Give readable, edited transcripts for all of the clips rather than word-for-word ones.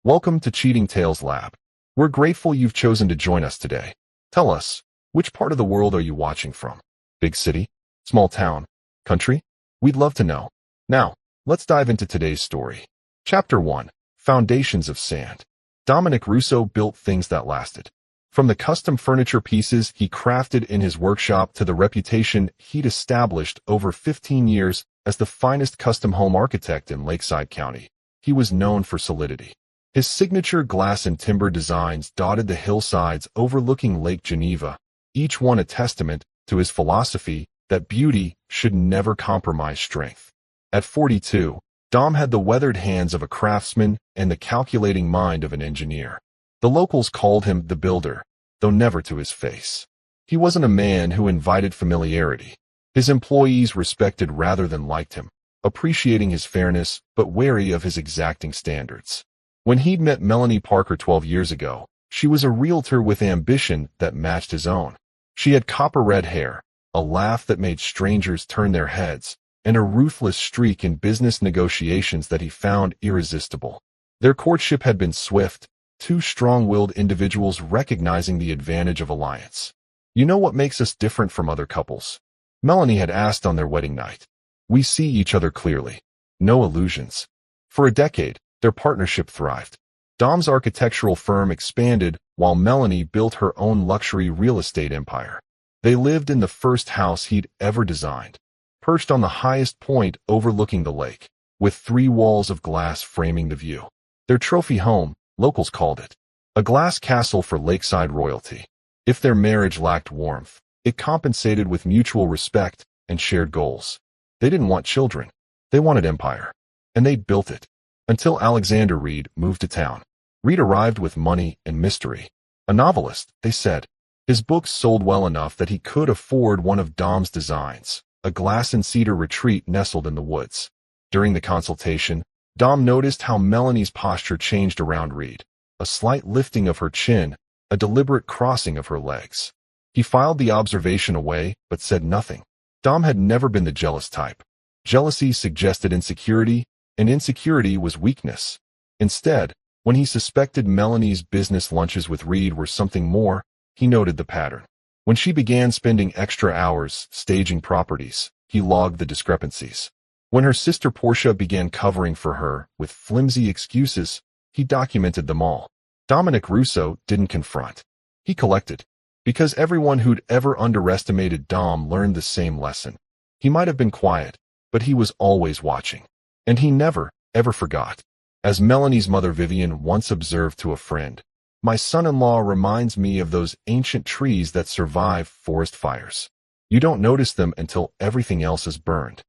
Welcome to Cheating Tales Lab. We're grateful you've chosen to join us today. Tell us, which part of the world are you watching from? Big city? Small town? Country? We'd love to know. Now, let's dive into today's story. Chapter 1. Foundations of Sand. Dominic Russo built things that lasted. From the custom furniture pieces he crafted in his workshop to the reputation he'd established over 15 years as the finest custom home architect in Lakeside County, he was known for solidity. His signature glass and timber designs dotted the hillsides overlooking Lake Geneva, each one a testament to his philosophy that beauty should never compromise strength. At 42, Dom had the weathered hands of a craftsman and the calculating mind of an engineer. The locals called him the Builder, though never to his face. He wasn't a man who invited familiarity. His employees respected rather than liked him, appreciating his fairness but wary of his exacting standards. When he'd met Melanie Parker 12 years ago, she was a realtor with ambition that matched his own. She had copper-red hair, a laugh that made strangers turn their heads, and a ruthless streak in business negotiations that he found irresistible. Their courtship had been swift, two strong-willed individuals recognizing the advantage of alliance. "You know what makes us different from other couples?" Melanie had asked on their wedding night. "We see each other clearly. No illusions." For a decade, their partnership thrived. Dom's architectural firm expanded while Melanie built her own luxury real estate empire. They lived in the first house he'd ever designed, perched on the highest point overlooking the lake, with 3 walls of glass framing the view. Their trophy home, locals called it, a glass castle for lakeside royalty. If their marriage lacked warmth, it compensated with mutual respect and shared goals. They didn't want children. They wanted empire. And they built it. Until Alexander Reed moved to town. Reed arrived with money and mystery. A novelist, they said. His books sold well enough that he could afford one of Dom's designs, a glass and cedar retreat nestled in the woods. During the consultation, Dom noticed how Melanie's posture changed around Reed, a slight lifting of her chin, a deliberate crossing of her legs. He filed the observation away, but said nothing. Dom had never been the jealous type. Jealousy suggested insecurity, and insecurity was weakness. Instead, when he suspected Melanie's business lunches with Reed were something more, he noted the pattern. When she began spending extra hours staging properties, he logged the discrepancies. When her sister Portia began covering for her with flimsy excuses, he documented them all. Dominic Russo didn't confront. He collected. Because everyone who'd ever underestimated Dom learned the same lesson. He might have been quiet, but he was always watching. And he never, ever forgot. As Melanie's mother Vivian once observed to a friend, "My son-in-law reminds me of those ancient trees that survive forest fires. You don't notice them until everything else is burned."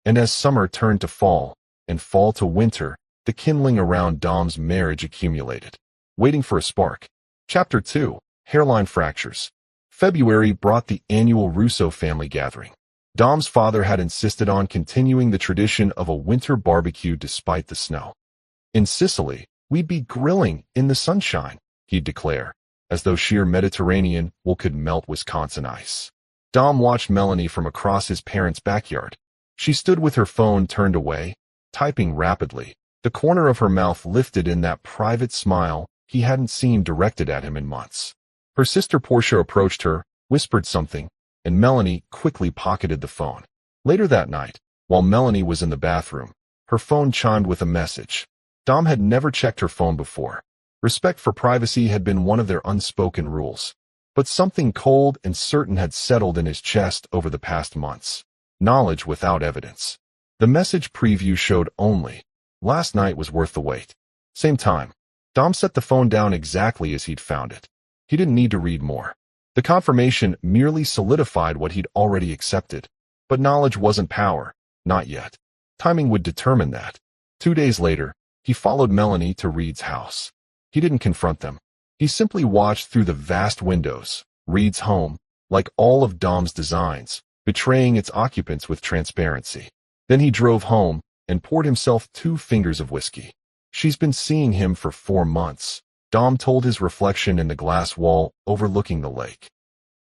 And as summer turned to fall, and fall to winter, the kindling around Dom's marriage accumulated, waiting for a spark. Chapter 2. Hairline Fractures. February brought the annual Russo family gathering. Dom's father had insisted on continuing the tradition of a winter barbecue despite the snow. "In Sicily, we'd be grilling in the sunshine," he'd declare, as though sheer Mediterranean wool could melt Wisconsin ice. Dom watched Melanie from across his parents' backyard. She stood with her phone turned away, typing rapidly, the corner of her mouth lifted in that private smile he hadn't seen directed at him in months. Her sister Portia approached her, whispered something, and Melanie quickly pocketed the phone. Later that night, while Melanie was in the bathroom, her phone chimed with a message. Dom had never checked her phone before. Respect for privacy had been one of their unspoken rules. But something cold and certain had settled in his chest over the past months. Knowledge without evidence. The message preview showed only, "Last night was worth the wait." Same time. Dom set the phone down exactly as he'd found it. He didn't need to read more. The confirmation merely solidified what he'd already accepted. But knowledge wasn't power, not yet. Timing would determine that. 2 days later, he followed Melanie to Reed's house. He didn't confront them. He simply watched through the vast windows, Reed's home, like all of Dom's designs, betraying its occupants with transparency. Then he drove home and poured himself 2 fingers of whiskey. "She's been seeing him for 4 months," Dom told his reflection in the glass wall overlooking the lake.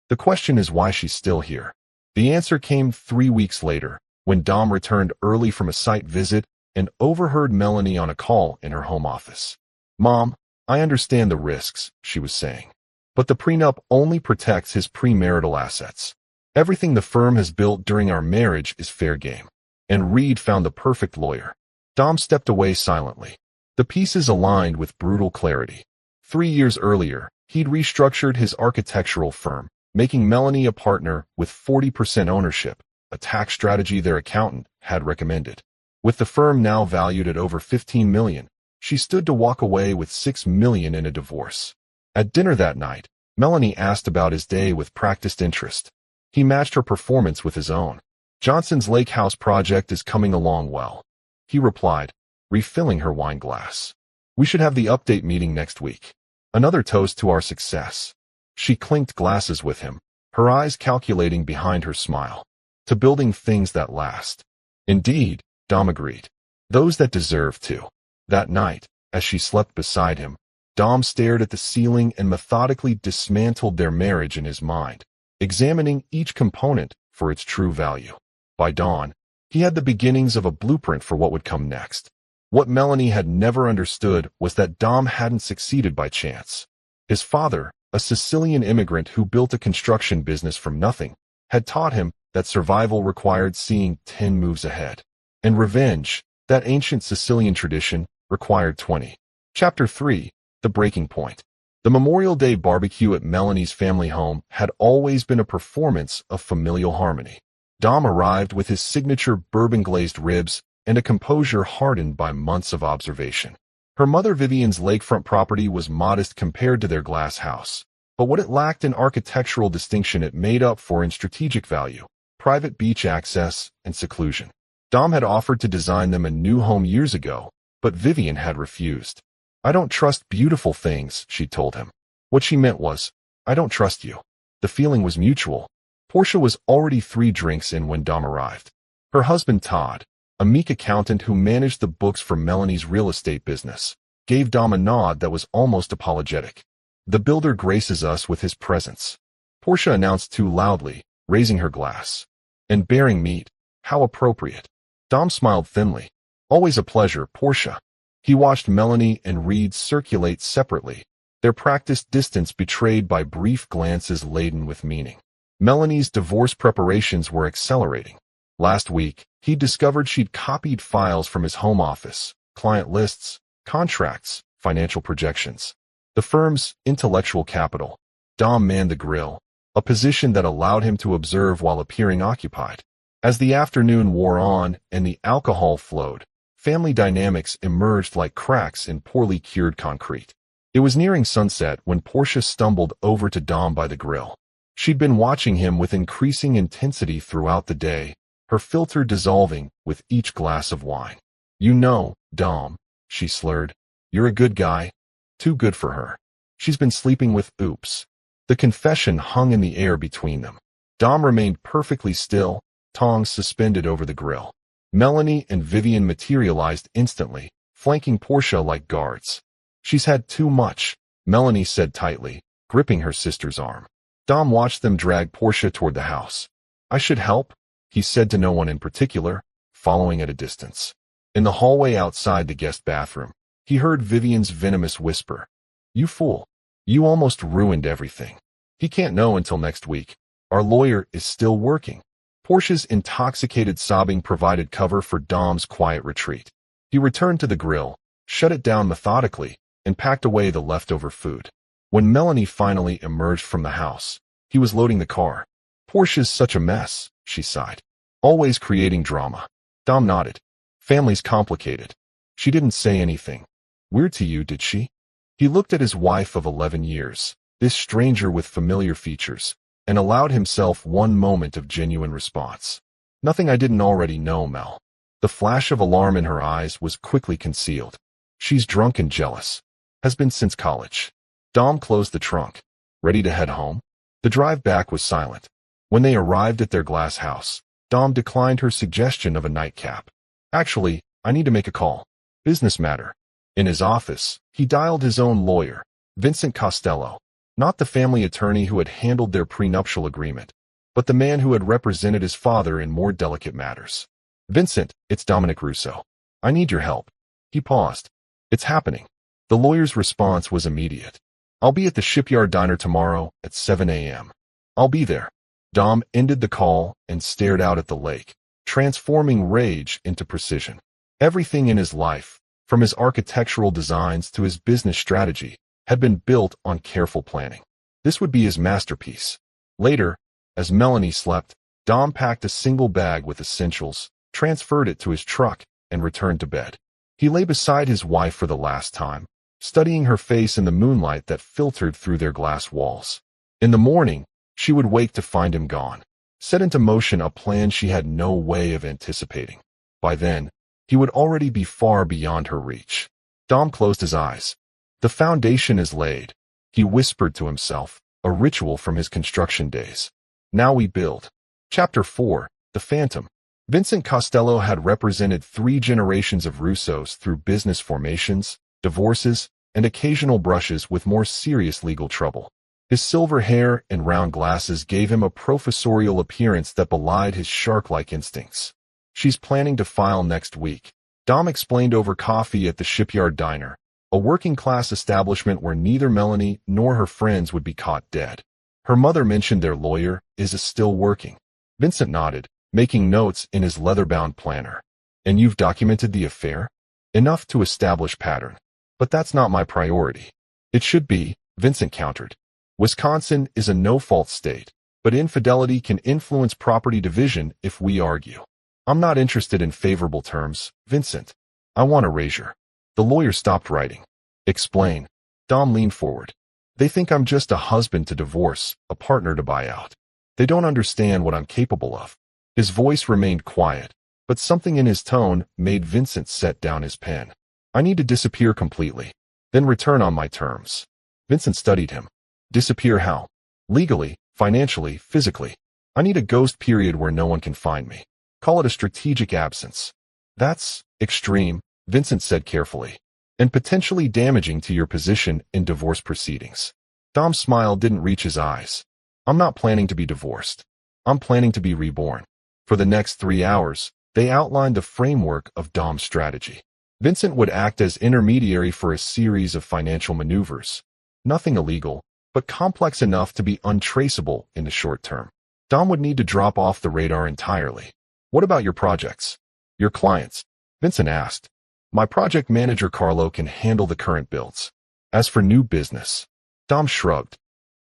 "The question is why she's still here." The answer came 3 weeks later, when Dom returned early from a site visit and overheard Melanie on a call in her home office. Mom, I understand the risks, she was saying. But the prenup only protects his premarital assets. Everything the firm has built during our marriage is fair game. And Reed found the perfect lawyer. Dom stepped away silently. The pieces aligned with brutal clarity. 3 years earlier, he'd restructured his architectural firm, making Melanie a partner with 40% ownership, a tax strategy their accountant had recommended. With the firm now valued at over $15 million, she stood to walk away with $6 million in a divorce. At dinner that night, Melanie asked about his day with practiced interest. He matched her performance with his own. Johnson's Lake House project is coming along well, he replied, refilling her wine glass. We should have the update meeting next week. Another toast to our success. She clinked glasses with him, her eyes calculating behind her smile. To building things that last. Indeed, Dom agreed. Those that deserve to. That night, as she slept beside him, Dom stared at the ceiling and methodically dismantled their marriage in his mind, examining each component for its true value. By dawn, he had the beginnings of a blueprint for what would come next. What Melanie had never understood was that Dom hadn't succeeded by chance. His father, a Sicilian immigrant who built a construction business from nothing, had taught him that survival required seeing 10 moves ahead. And revenge, that ancient Sicilian tradition, required 20. Chapter 3, The Breaking Point. The Memorial Day barbecue at Melanie's family home had always been a performance of familial harmony. Dom arrived with his signature bourbon-glazed ribs and a composure hardened by months of observation. Her mother Vivian's lakefront property was modest compared to their glass house, but what it lacked in architectural distinction it made up for in strategic value, private beach access, and seclusion. Dom had offered to design them a new home years ago, but Vivian had refused. I don't trust beautiful things, she told him. What she meant was, I don't trust you. The feeling was mutual. Portia was already 3 drinks in when Dom arrived. Her husband Todd, a meek accountant who managed the books for Melanie's real estate business, gave Dom a nod that was almost apologetic. The builder graces us with his presence, Portia announced too loudly, raising her glass. And bearing meat, how appropriate. Dom smiled thinly. Always a pleasure, Portia. He watched Melanie and Reed circulate separately, their practiced distance betrayed by brief glances laden with meaning. Melanie's divorce preparations were accelerating. Last week, he discovered she'd copied files from his home office, client lists, contracts, financial projections. The firm's intellectual capital. Dom manned the grill, a position that allowed him to observe while appearing occupied. As the afternoon wore on and the alcohol flowed, family dynamics emerged like cracks in poorly cured concrete. It was nearing sunset when Portia stumbled over to Dom by the grill. She'd been watching him with increasing intensity throughout the day, her filter dissolving with each glass of wine. You know, Dom, she slurred, you're a good guy. Too good for her. She's been sleeping with oops. The confession hung in the air between them. Dom remained perfectly still, tongs suspended over the grill. Melanie and Vivian materialized instantly, flanking Portia like guards. She's had too much, Melanie said tightly, gripping her sister's arm. Dom watched them drag Portia toward the house. I should help, he said to no one in particular, following at a distance. In the hallway outside the guest bathroom, he heard Vivian's venomous whisper. You fool. You almost ruined everything. He can't know until next week. Our lawyer is still working. Portia's intoxicated sobbing provided cover for Dom's quiet retreat. He returned to the grill, shut it down methodically, and packed away the leftover food. When Melanie finally emerged from the house, he was loading the car. Portia's such a mess, she sighed. Always creating drama. Dom nodded. Family's complicated. She didn't say anything. Weird to you, did she? He looked at his wife of 11 years, this stranger with familiar features, and allowed himself one moment of genuine response. Nothing I didn't already know, Mel. The flash of alarm in her eyes was quickly concealed. She's drunk and jealous. Has been since college. Dom closed the trunk. Ready to head home? The drive back was silent. When they arrived at their glass house, Dom declined her suggestion of a nightcap. Actually, I need to make a call. Business matter. In his office, he dialed his own lawyer, Vincent Costello, not the family attorney who had handled their prenuptial agreement, but the man who had represented his father in more delicate matters. Vincent, it's Dominic Russo. I need your help. He paused. It's happening. The lawyer's response was immediate. I'll be at the shipyard diner tomorrow at 7 a.m. I'll be there. Dom ended the call and stared out at the lake, transforming rage into precision. Everything in his life, from his architectural designs to his business strategy, had been built on careful planning. This would be his masterpiece. Later, as Melanie slept, Dom packed a single bag with essentials, transferred it to his truck, and returned to bed. He lay beside his wife for the last time, studying her face in the moonlight that filtered through their glass walls. In the morning, she would wake to find him gone, set into motion a plan she had no way of anticipating. By then, he would already be far beyond her reach. Dom closed his eyes. The foundation is laid, he whispered to himself, a ritual from his construction days. Now we build. Chapter 4, The Phantom. Vincent Costello had represented 3 generations of Russos through business formations, divorces, and occasional brushes with more serious legal trouble. His silver hair and round glasses gave him a professorial appearance that belied his shark-like instincts. She's planning to file next week, Dom explained over coffee at the shipyard diner, a working-class establishment where neither Melanie nor her friends would be caught dead. Her mother mentioned their lawyer is still working. Vincent nodded, making notes in his leather-bound planner. And you've documented the affair? Enough to establish pattern. But that's not my priority. It should be, Vincent countered. Wisconsin is a no-fault state, but infidelity can influence property division if we argue. I'm not interested in favorable terms, Vincent. I want erasure. The lawyer stopped writing. Explain. Dom leaned forward. They think I'm just a husband to divorce, a partner to buy out. They don't understand what I'm capable of. His voice remained quiet, but something in his tone made Vincent set down his pen. I need to disappear completely, then return on my terms. Vincent studied him. Disappear how? Legally, financially, physically. I need a ghost period where no one can find me. Call it a strategic absence. That's extreme, Vincent said carefully, and potentially damaging to your position in divorce proceedings. Dom's smile didn't reach his eyes. I'm not planning to be divorced. I'm planning to be reborn. For the next 3 hours, they outlined the framework of Dom's strategy. Vincent would act as intermediary for a series of financial maneuvers. Nothing illegal, but complex enough to be untraceable in the short term. Dom would need to drop off the radar entirely. What about your projects? Your clients? Vincent asked. My project manager Carlo can handle the current builds. As for new business, Dom shrugged.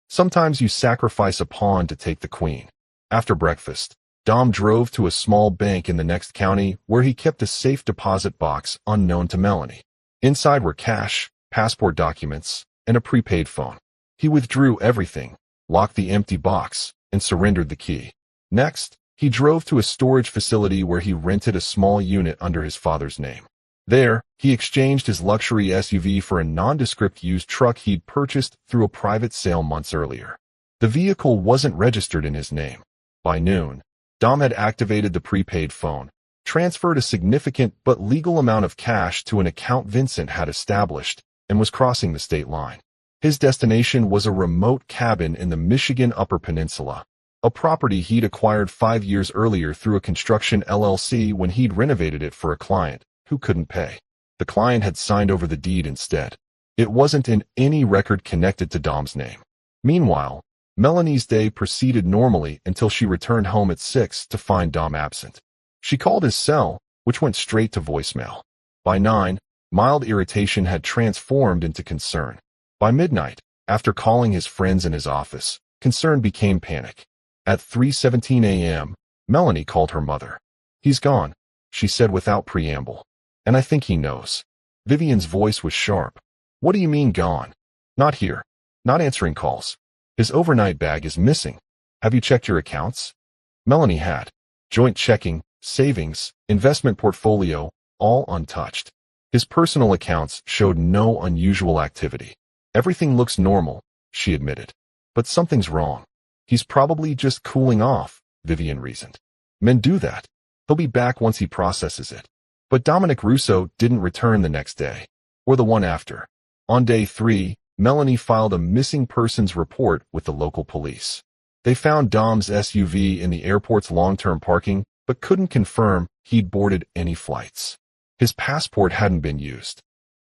Sometimes you sacrifice a pawn to take the queen. After breakfast, Dom drove to a small bank in the next county where he kept a safe deposit box unknown to Melanie. Inside were cash, passport documents, and a prepaid phone. He withdrew everything, locked the empty box, and surrendered the key. Next, he drove to a storage facility where he rented a small unit under his father's name. There, he exchanged his luxury SUV for a nondescript used truck he'd purchased through a private sale months earlier. The vehicle wasn't registered in his name. By noon, Dom had activated the prepaid phone, transferred a significant but legal amount of cash to an account Vincent had established, and was crossing the state line. His destination was a remote cabin in the Michigan Upper Peninsula, a property he'd acquired 5 years earlier through a construction LLC when he'd renovated it for a client who couldn't pay. The client had signed over the deed instead. It wasn't in any record connected to Dom's name. Meanwhile, Melanie's day proceeded normally until she returned home at 6 to find Dom absent. She called his cell, which went straight to voicemail. By 9, mild irritation had transformed into concern. By midnight, after calling his friends in his office, concern became panic. At 3:17 a.m., Melanie called her mother. He's gone, she said without preamble. And I think he knows. Vivian's voice was sharp. What do you mean gone? Not here. Not answering calls. His overnight bag is missing. Have you checked your accounts? Melanie had. Joint checking, savings, investment portfolio, all untouched. His personal accounts showed no unusual activity. Everything looks normal, she admitted. But something's wrong. He's probably just cooling off, Vivian reasoned. Men do that. He'll be back once he processes it. But Dominic Russo didn't return the next day, or the one after. On day 3, Melanie filed a missing persons report with the local police. They found Dom's SUV in the airport's long-term parking, but couldn't confirm he'd boarded any flights. His passport hadn't been used.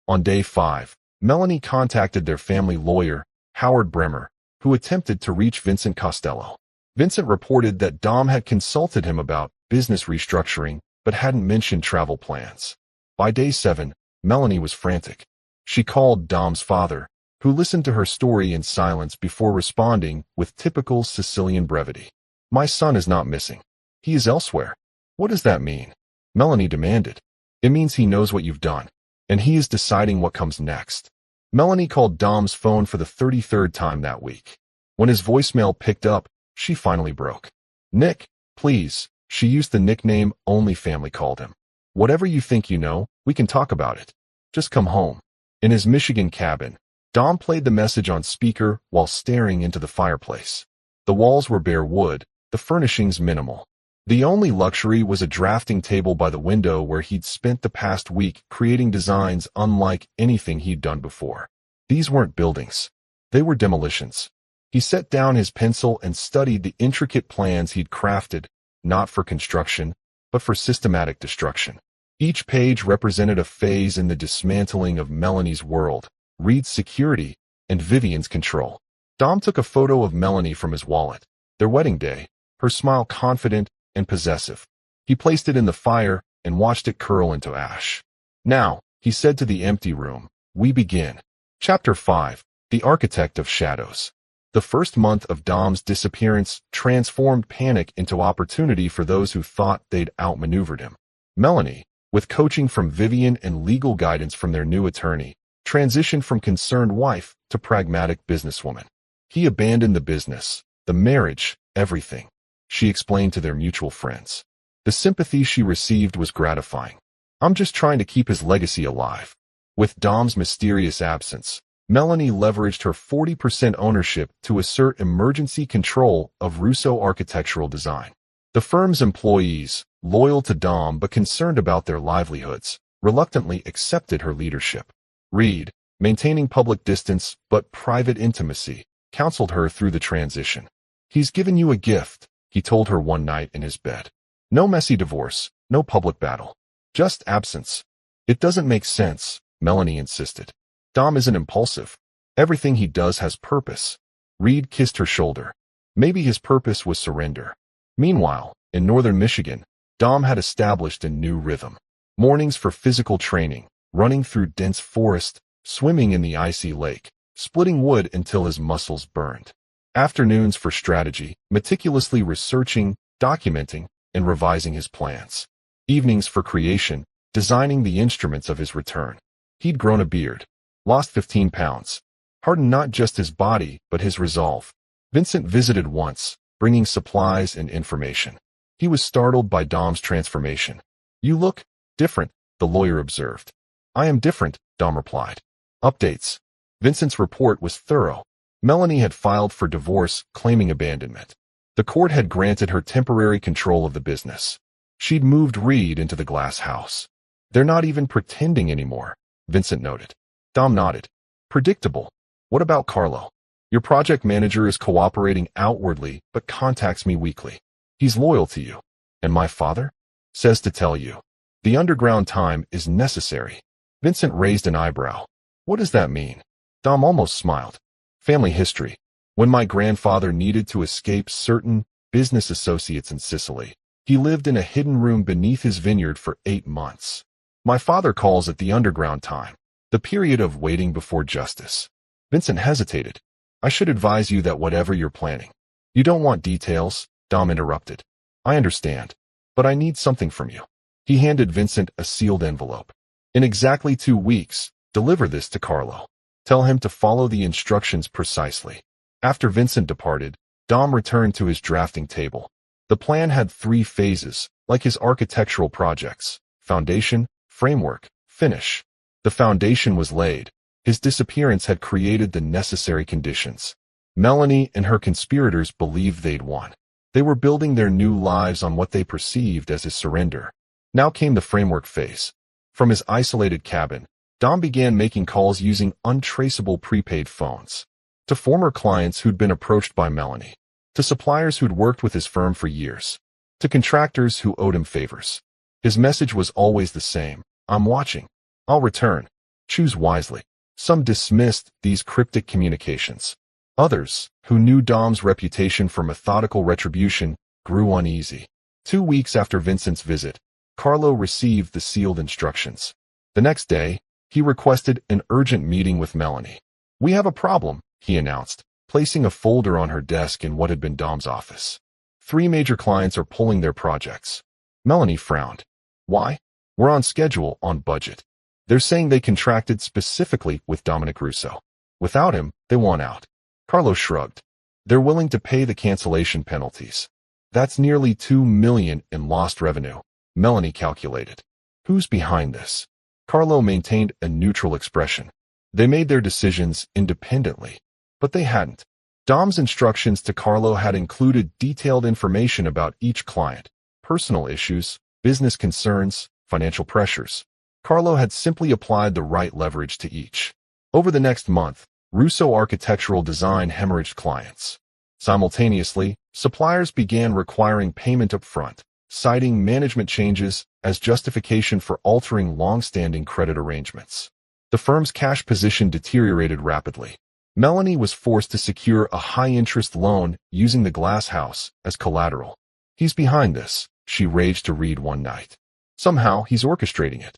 On day 5, Melanie contacted their family lawyer, Howard Bremer, who attempted to reach Vincent Costello. Vincent reported that Dom had consulted him about business restructuring, but hadn't mentioned travel plans. By day 7, Melanie was frantic. She called Dom's father, who listened to her story in silence before responding with typical Sicilian brevity. "My son is not missing. He is elsewhere." "What does that mean?" Melanie demanded. "It means he knows what you've done, and he is deciding what comes next." Melanie called Dom's phone for the 33rd time that week. When his voicemail picked up, she finally broke. "Nick, please," she used the nickname only family called him. "Whatever you think you know, we can talk about it. Just come home." In his Michigan cabin, Dom played the message on speaker while staring into the fireplace. The walls were bare wood, the furnishings minimal. The only luxury was a drafting table by the window where he'd spent the past week creating designs unlike anything he'd done before. These weren't buildings. They were demolitions. He set down his pencil and studied the intricate plans he'd crafted, not for construction, but for systematic destruction. Each page represented a phase in the dismantling of Melanie's world, Reed's security, and Vivian's control. Dom took a photo of Melanie from his wallet. Their wedding day, her smile confident and possessive. He placed it in the fire and watched it curl into ash. "Now," he said to the empty room, "we begin." Chapter 5. The Architect of Shadows. The first month of Dom's disappearance transformed panic into opportunity for those who thought they'd outmaneuvered him. Melanie, with coaching from Vivian and legal guidance from their new attorney, transitioned from concerned wife to pragmatic businesswoman. He abandoned the business, the marriage, everything, she explained to their mutual friends. The sympathy she received was gratifying. "I'm just trying to keep his legacy alive." With Dom's mysterious absence, Melanie leveraged her 40% ownership to assert emergency control of Russo Architectural Design. The firm's employees, loyal to Dom but concerned about their livelihoods, reluctantly accepted her leadership. Reed, maintaining public distance but private intimacy, counseled her through the transition. "He's given you a gift," he told her one night in his bed. "No messy divorce, no public battle. Just absence." "It doesn't make sense," Melanie insisted. "Dom isn't impulsive. Everything he does has purpose." Reed kissed her shoulder. Maybe his purpose was surrender. Meanwhile, in northern Michigan, Dom had established a new rhythm. Mornings for physical training, running through dense forest, swimming in the icy lake, splitting wood until his muscles burned. Afternoons for strategy, meticulously researching, documenting, and revising his plans. Evenings for creation, designing the instruments of his return. He'd grown a beard, lost 15 pounds, hardened not just his body but his resolve. Vincent visited once, bringing supplies and information. He was startled by Dom's transformation. "You look different," the lawyer observed. "I am different," Dom replied. Updates. Vincent's report was thorough. Melanie had filed for divorce, claiming abandonment. The court had granted her temporary control of the business. She'd moved Reed into the glass house. "They're not even pretending anymore," Vincent noted. Dom nodded. "Predictable. What about Carlo? Your project manager is cooperating outwardly but contacts me weekly. He's loyal to you. And my father? Says to tell you. The underground time is necessary." Vincent raised an eyebrow. "What does that mean?" Dom almost smiled. "Family history. When my grandfather needed to escape certain business associates in Sicily, he lived in a hidden room beneath his vineyard for 8 months. My father calls it the underground time, the period of waiting before justice." Vincent hesitated. "I should advise you that whatever you're planning." "You don't want details," Dom interrupted. "I understand, but I need something from you." He handed Vincent a sealed envelope. "In exactly 2 weeks, deliver this to Carlo. Tell him to follow the instructions precisely." After Vincent departed, Dom returned to his drafting table. The plan had 3 phases, like his architectural projects: foundation, framework, finish. The foundation was laid. His disappearance had created the necessary conditions. Melanie and her conspirators believed they'd won. They were building their new lives on what they perceived as his surrender. Now came the framework phase. From his isolated cabin, Dom began making calls using untraceable prepaid phones. To former clients who'd been approached by Melanie. To suppliers who'd worked with his firm for years. To contractors who owed him favors. His message was always the same: "I'm watching. I'll return. Choose wisely." Some dismissed these cryptic communications. Others, who knew Dom's reputation for methodical retribution, grew uneasy. 2 weeks after Vincent's visit, Carlo received the sealed instructions. The next day, he requested an urgent meeting with Melanie. "We have a problem," he announced, placing a folder on her desk in what had been Dom's office. "3 major clients are pulling their projects." Melanie frowned. "Why?" "We're on schedule, on budget. They're saying they contracted specifically with Dominic Russo. Without him, they want out." Carlo shrugged. "They're willing to pay the cancellation penalties. That's nearly $2 million in lost revenue," Melanie calculated. "Who's behind this?" Carlo maintained a neutral expression. "They made their decisions independently." But they hadn't. Dom's instructions to Carlo had included detailed information about each client, personal issues, business concerns, financial pressures. Carlo had simply applied the right leverage to each. Over the next month, Russo Architectural Design hemorrhaged clients. Simultaneously, suppliers began requiring payment up front, citing management changes as justification for altering long-standing credit arrangements. The firm's cash position deteriorated rapidly. Melanie was forced to secure a high-interest loan using the glass house as collateral. "He's behind this," she raged to Reed one night. "Somehow, he's orchestrating it."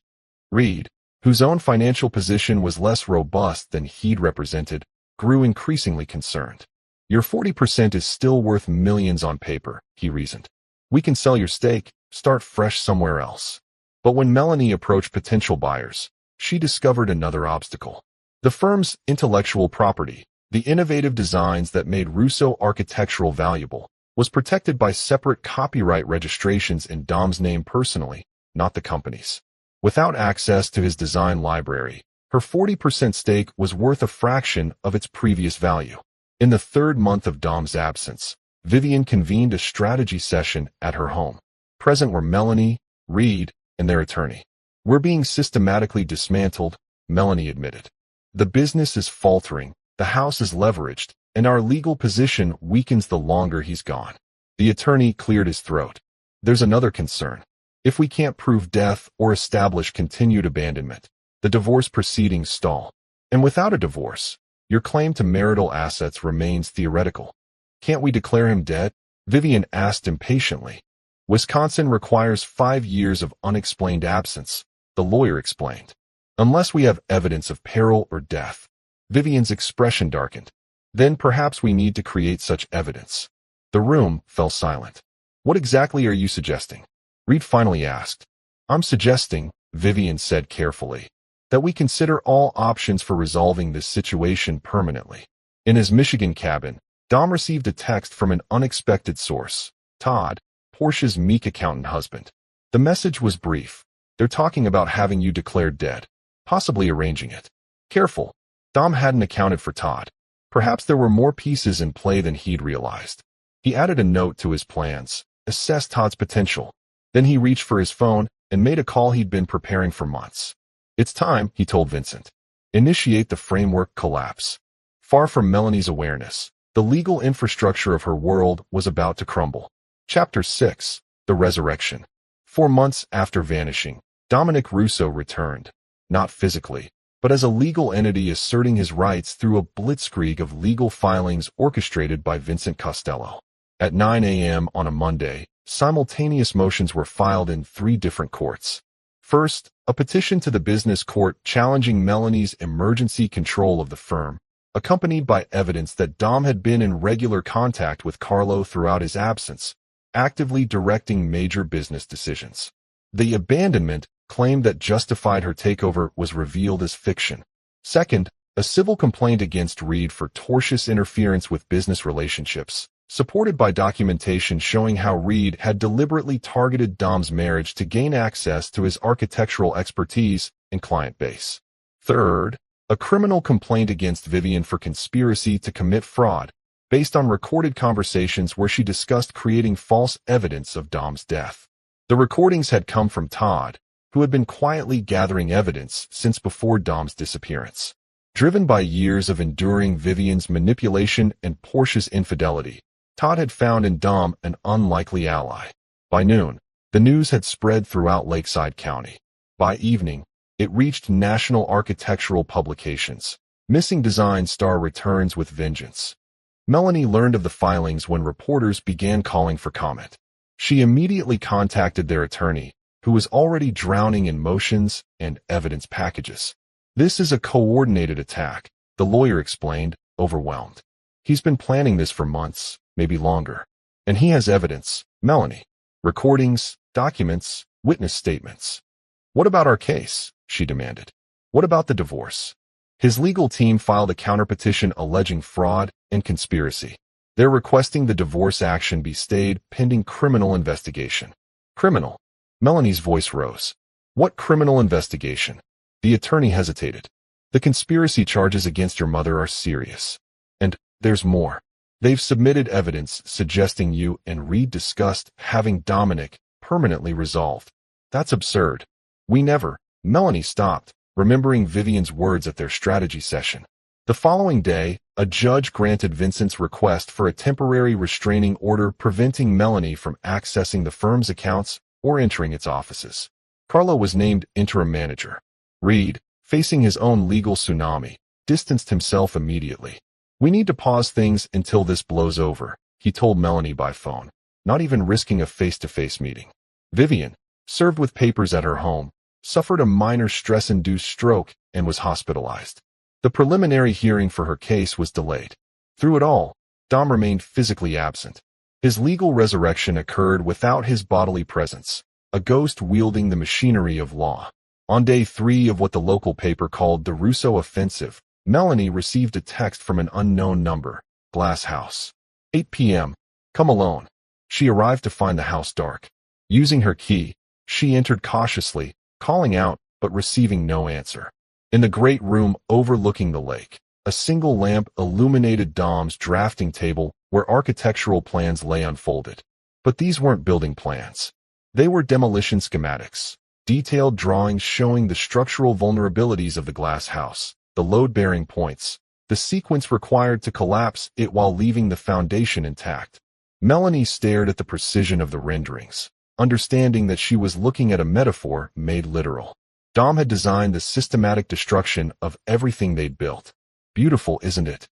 Reed, whose own financial position was less robust than he'd represented, grew increasingly concerned. "Your 40% is still worth millions on paper," he reasoned. "We can sell your stake, start fresh somewhere else." But when Melanie approached potential buyers, she discovered another obstacle. The firm's intellectual property, the innovative designs that made Russo Architectural valuable, was protected by separate copyright registrations in Dom's name personally, not the company's. Without access to his design library, her 40% stake was worth a fraction of its previous value. In the 3rd month of Dom's absence, Vivian convened a strategy session at her home. Present were Melanie, Reed, and their attorney. "We're being systematically dismantled," Melanie admitted. "The business is faltering, the house is leveraged, and our legal position weakens the longer he's gone." The attorney cleared his throat. "There's another concern. If we can't prove death or establish continued abandonment, the divorce proceedings stall. And without a divorce, your claim to marital assets remains theoretical." "Can't we declare him dead?" Vivian asked impatiently. "Wisconsin requires 5 years of unexplained absence," the lawyer explained. "Unless we have evidence of peril or death." Vivian's expression darkened. "Then perhaps we need to create such evidence." The room fell silent. "What exactly are you suggesting?" Reed finally asked. "I'm suggesting," Vivian said carefully, "that we consider all options for resolving this situation permanently." In his Michigan cabin, Dom received a text from an unexpected source, Todd, Portia's meek accountant husband. The message was brief. "They're talking about having you declared dead, possibly arranging it." Careful. Dom hadn't accounted for Todd. Perhaps there were more pieces in play than he'd realized. He added a note to his plans, assessed Todd's potential. Then he reached for his phone and made a call he'd been preparing for months. "It's time," he told Vincent. "Initiate the framework collapse." Far from Melanie's awareness, the legal infrastructure of her world was about to crumble. Chapter 6. The Resurrection. 4 months after vanishing, Dominic Russo returned, not physically, but as a legal entity asserting his rights through a blitzkrieg of legal filings orchestrated by Vincent Costello. At 9 a.m. on a Monday, simultaneous motions were filed in 3 different courts. First, a petition to the business court challenging Melanie's emergency control of the firm, accompanied by evidence that Dom had been in regular contact with Carlo throughout his absence, actively directing major business decisions. The abandonment claim that justified her takeover was revealed as fiction. Second, a civil complaint against Reed for tortious interference with business relationships, supported by documentation showing how Reed had deliberately targeted Dom's marriage to gain access to his architectural expertise and client base. Third, a criminal complaint against Vivian for conspiracy to commit fraud, based on recorded conversations where she discussed creating false evidence of Dom's death. The recordings had come from Todd, who had been quietly gathering evidence since before Dom's disappearance. Driven by years of enduring Vivian's manipulation and Portia's infidelity, Todd had found in Dom an unlikely ally. By noon, the news had spread throughout Lakeside County. By evening, It reached national architectural publications. Missing design star returns with vengeance. Melanie learned of the filings when reporters began calling for comment. She immediately contacted their attorney, who was already drowning in motions and evidence packages. This is a coordinated attack, the lawyer explained, overwhelmed. He's been planning this for months, maybe longer. And he has evidence, Melanie. Recordings, documents, witness statements. What about our case? She demanded. What about the divorce? His legal team filed a counterpetition alleging fraud and conspiracy. They're requesting the divorce action be stayed pending criminal investigation. Criminal? Melanie's voice rose. What criminal investigation? The attorney hesitated. The conspiracy charges against your mother are serious. And there's more. They've submitted evidence suggesting you and Reed discussed having Dominic permanently resolved. That's absurd. We never. Melanie stopped, remembering Vivian's words at their strategy session. The following day, a judge granted Vincent's request for a temporary restraining order preventing Melanie from accessing the firm's accounts or entering its offices. Carlo was named interim manager. Reed, facing his own legal tsunami, distanced himself immediately. We need to pause things until this blows over, he told Melanie by phone, not even risking a face-to-face meeting. Vivian, served with papers at her home, suffered a minor stress-induced stroke and was hospitalized. The preliminary hearing for her case was delayed. Through it all, Dom remained physically absent. His legal resurrection occurred without his bodily presence, a ghost wielding the machinery of law. On day 3 of what the local paper called the Russo Offensive, Melanie received a text from an unknown number, Glass House. 8 p.m. Come alone. She arrived to find the house dark. Using her key, she entered cautiously, calling out, but receiving no answer. In the great room overlooking the lake, a single lamp illuminated Dom's drafting table where architectural plans lay unfolded. But these weren't building plans. They were demolition schematics, detailed drawings showing the structural vulnerabilities of the glass house, the load-bearing points, the sequence required to collapse it while leaving the foundation intact. Melanie stared at the precision of the renderings, understanding that she was looking at a metaphor made literal. Dom had designed the systematic destruction of everything they'd built. Beautiful, isn't it?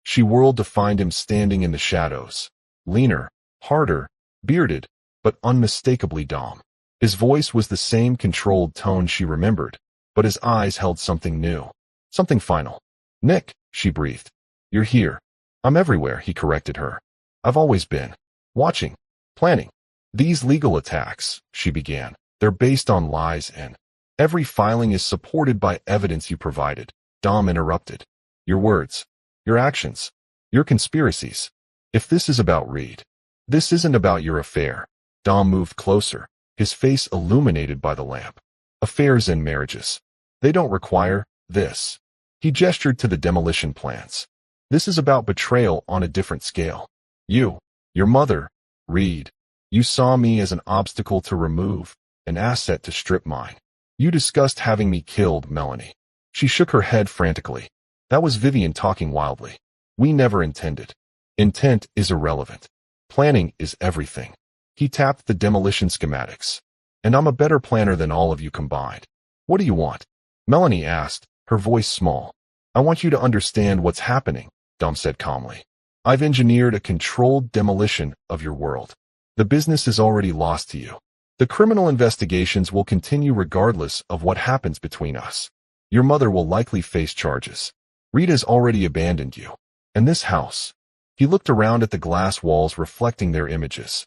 She whirled to find him standing in the shadows, leaner, harder, bearded, but unmistakably Dom. His voice was the same controlled tone she remembered, but his eyes held something new, something final. Nick, she breathed. You're here. I'm everywhere, he corrected her. I've always been. Watching. Planning. These legal attacks, she began, they're based on lies and every filing is supported by evidence you provided. Dom interrupted. Your words. Your actions. Your conspiracies. If this is about Reed, this isn't about your affair. Dom moved closer, his face illuminated by the lamp. Affairs and marriages. They don't require this. He gestured to the demolition plans. This is about betrayal on a different scale. You, your mother, Reed. You saw me as an obstacle to remove, an asset to strip mine. You discussed having me killed, Melanie. She shook her head frantically. That was Vivian talking wildly. We never intended. Intent is irrelevant. Planning is everything. He tapped the demolition schematics. And I'm a better planner than all of you combined. What do you want? Melanie asked, her voice small. I want you to understand what's happening, Dom said calmly. I've engineered a controlled demolition of your world. The business is already lost to you. The criminal investigations will continue regardless of what happens between us. Your mother will likely face charges. Reed has already abandoned you. And this house. He looked around at the glass walls reflecting their images.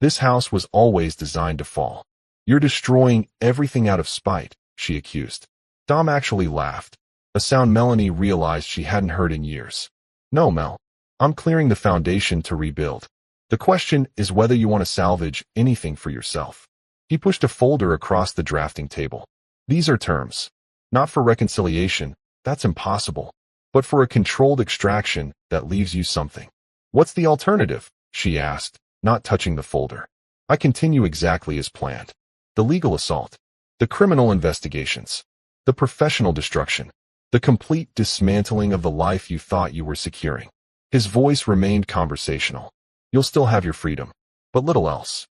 This house was always designed to fall. You're destroying everything out of spite, she accused. Dom actually laughed, a sound Melanie realized she hadn't heard in years. No, Mel. I'm clearing the foundation to rebuild. The question is whether you want to salvage anything for yourself. He pushed a folder across the drafting table. These are terms. Not for reconciliation, that's impossible. But for a controlled extraction that leaves you something. What's the alternative? She asked, not touching the folder. I continue exactly as planned. The legal assault. The criminal investigations. The professional destruction. The complete dismantling of the life you thought you were securing. His voice remained conversational. You'll still have your freedom, but little else.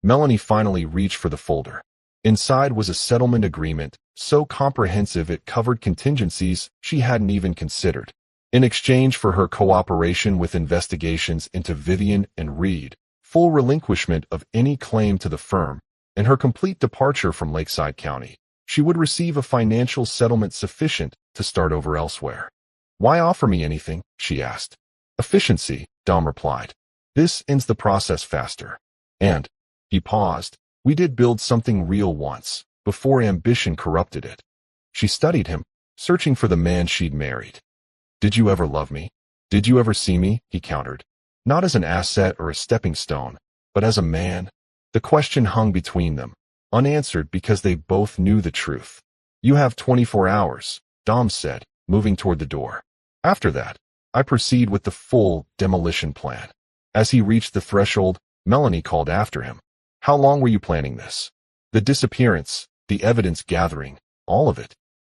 Melanie finally reached for the folder. Inside was a settlement agreement so comprehensive it covered contingencies she hadn't even considered. In exchange for her cooperation with investigations into Vivian and Reed, full relinquishment of any claim to the firm, and her complete departure from Lakeside County, she would receive a financial settlement sufficient to start over elsewhere. "Why offer me anything?" she asked. "Efficiency," Dom replied. "This ends the process faster. And," he paused, "we did build something real once, before ambition corrupted it." She studied him, searching for the man she'd married. "Did you ever love me? Did you ever see me?" he countered. "Not as an asset or a stepping stone, but as a man." The question hung between them, unanswered because they both knew the truth. "You have 24 hours, Dom said, moving toward the door. "After that, I proceed with the full demolition plan." As he reached the threshold, Melanie called after him. "How long were you planning this? The disappearance, the evidence gathering, all of it?"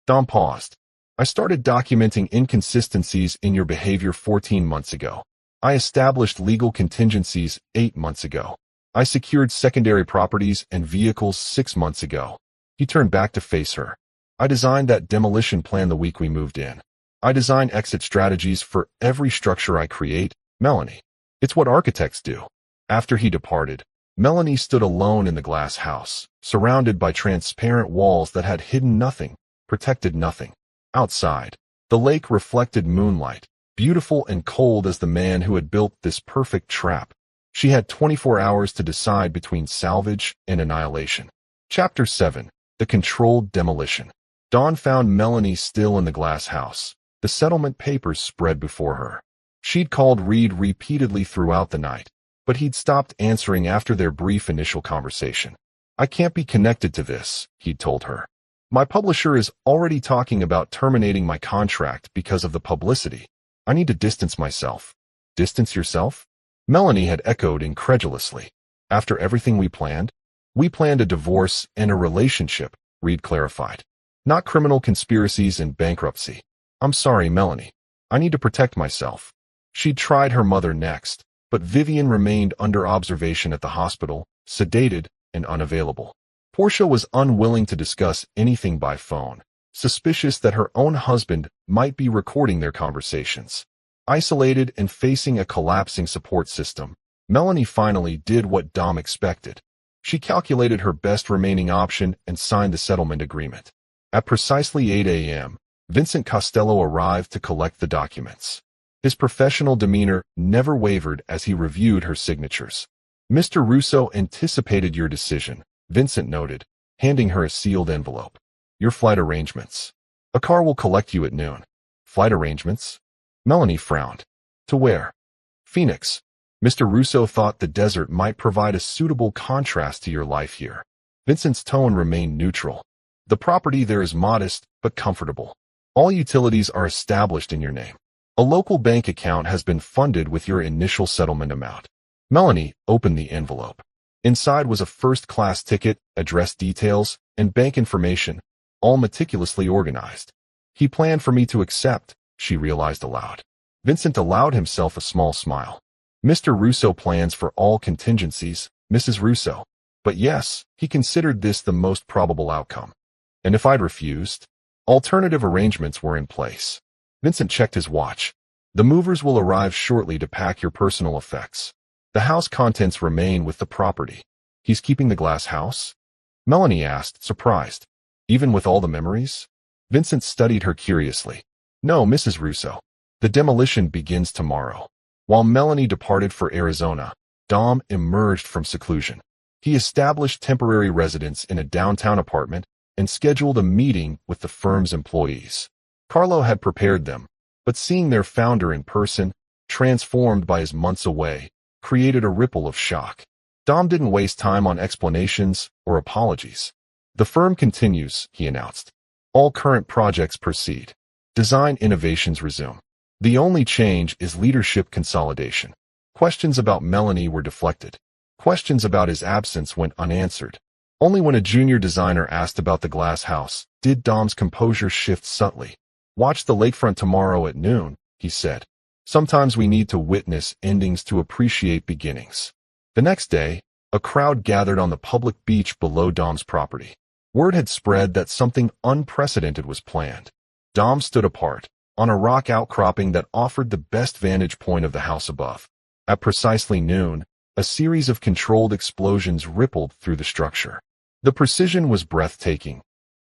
Dom paused. "I started documenting inconsistencies in your behavior 14 months ago. I established legal contingencies 8 months ago. I secured secondary properties and vehicles 6 months ago." He turned back to face her. "I designed that demolition plan the week we moved in. I design exit strategies for every structure I create, Melanie. It's what architects do." After he departed, Melanie stood alone in the glass house, surrounded by transparent walls that had hidden nothing, protected nothing. Outside, the lake reflected moonlight, beautiful and cold as the man who had built this perfect trap. She had 24 hours to decide between salvage and annihilation. Chapter 7. The Controlled Demolition. Dawn found Melanie still in the glass house, the settlement papers spread before her. She'd called Reed repeatedly throughout the night, but he'd stopped answering after their brief initial conversation. "I can't be connected to this," he'd told her. "My publisher is already talking about terminating my contract because of the publicity. I need to distance myself." "Distance yourself?" Melanie had echoed incredulously. "After everything we planned?" "We planned a divorce and a relationship," Reed clarified. "Not criminal conspiracies and bankruptcy." "I'm sorry, Melanie. I need to protect myself." She'd tried her mother next, but Vivian remained under observation at the hospital, sedated and unavailable. Portia was unwilling to discuss anything by phone, suspicious that her own husband might be recording their conversations. Isolated and facing a collapsing support system, Melanie finally did what Dom expected. She calculated her best remaining option and signed the settlement agreement. At precisely 8 a.m., Vincent Costello arrived to collect the documents. His professional demeanor never wavered as he reviewed her signatures. "Mr. Russo anticipated your decision," Vincent noted, handing her a sealed envelope. "Your flight arrangements. A car will collect you at noon." "Flight arrangements?" Melanie frowned. "To where?" "Phoenix. Mr. Russo thought the desert might provide a suitable contrast to your life here." Vincent's tone remained neutral. "The property there is modest but comfortable. All utilities are established in your name. A local bank account has been funded with your initial settlement amount." Melanie opened the envelope. Inside was a first-class ticket, address details, and bank information, all meticulously organized. "He planned for me to accept," she realized aloud. Vincent allowed himself a small smile. "Mr. Russo plans for all contingencies, Mrs. Russo. But yes, he considered this the most probable outcome." "And if I'd refused?" "Alternative arrangements were in place." Vincent checked his watch. "The movers will arrive shortly to pack your personal effects. The house contents remain with the property." "He's keeping the glass house?" Melanie asked, surprised. "Even with all the memories?" Vincent studied her curiously. "No, Mrs. Russo. The demolition begins tomorrow." While Melanie departed for Arizona, Dom emerged from seclusion. He established temporary residence in a downtown apartment and scheduled a meeting with the firm's employees. Carlo had prepared them, but seeing their founder in person, transformed by his months away, created a ripple of shock. Dom didn't waste time on explanations or apologies. "The firm continues," he announced. "All current projects proceed. Design innovations resume. The only change is leadership consolidation." Questions about Melanie were deflected. Questions about his absence went unanswered. Only when a junior designer asked about the glass house did Dom's composure shift subtly. "Watch the lakefront tomorrow at noon," he said. "Sometimes we need to witness endings to appreciate beginnings." The next day, a crowd gathered on the public beach below Dom's property. Word had spread that something unprecedented was planned. Dom stood apart, on a rock outcropping that offered the best vantage point of the house above. At precisely noon, a series of controlled explosions rippled through the structure. The precision was breathtaking.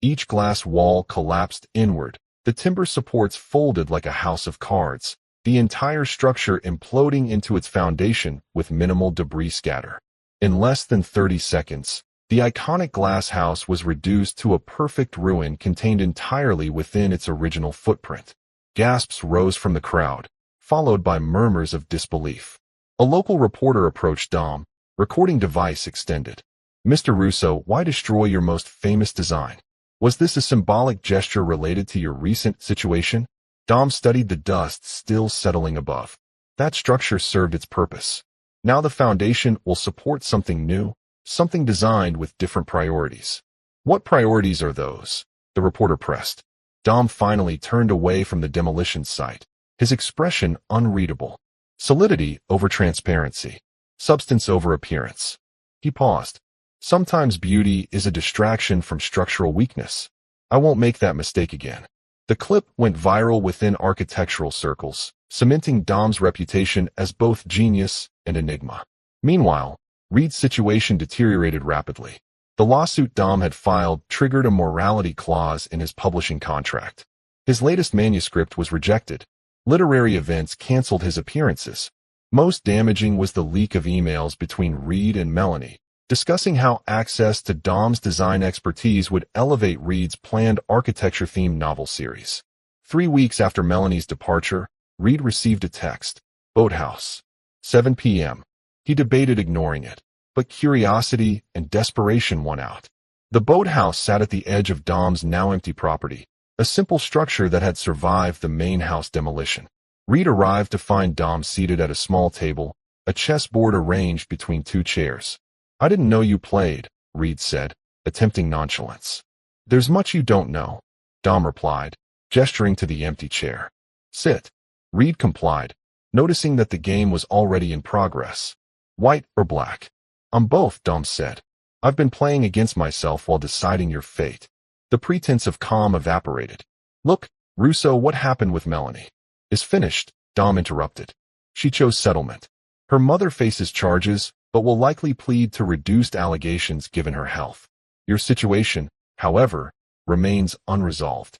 Each glass wall collapsed inward, the timber supports folded like a house of cards, the entire structure imploding into its foundation with minimal debris scatter. In less than 30 seconds, the iconic glass house was reduced to a perfect ruin contained entirely within its original footprint. Gasps rose from the crowd, followed by murmurs of disbelief. A local reporter approached Dom, recording device extended. "Mr. Russo, why destroy your most famous design? Was this a symbolic gesture related to your recent situation?" Dom studied the dust still settling above. That structure served its purpose. Now the foundation will support something new, something designed with different priorities. "What priorities are those?" the reporter pressed. Dom finally turned away from the demolition site, his expression unreadable. Solidity over transparency. Substance over appearance. He paused. Sometimes beauty is a distraction from structural weakness. I won't make that mistake again. The clip went viral within architectural circles, cementing Dom's reputation as both genius and enigma. Meanwhile, Reed's situation deteriorated rapidly. The lawsuit Dom had filed triggered a morality clause in his publishing contract. His latest manuscript was rejected. Literary events canceled his appearances. Most damaging was the leak of emails between Reed and Melanie, discussing how access to Dom's design expertise would elevate Reed's planned architecture-themed novel series. 3 weeks after Melanie's departure, Reed received a text. Boathouse. 7 p.m. He debated ignoring it, but curiosity and desperation won out. The boathouse sat at the edge of Dom's now-empty property, a simple structure that had survived the main house demolition. Reed arrived to find Dom seated at a small table, a chessboard arranged between 2 chairs. "I didn't know you played," Reed said, attempting nonchalance. "There's much you don't know," Dom replied, gesturing to the empty chair. "Sit." Reed complied, noticing that the game was already in progress. "White or black?" "I'm both," Dom said. "I've been playing against myself while deciding your fate." The pretense of calm evaporated. "Look, Russo, what happened with Melanie?" "Is finished," Dom interrupted. "She chose settlement. Her mother faces charges, but will likely plead to reduced allegations given her health. Your situation, however, remains unresolved."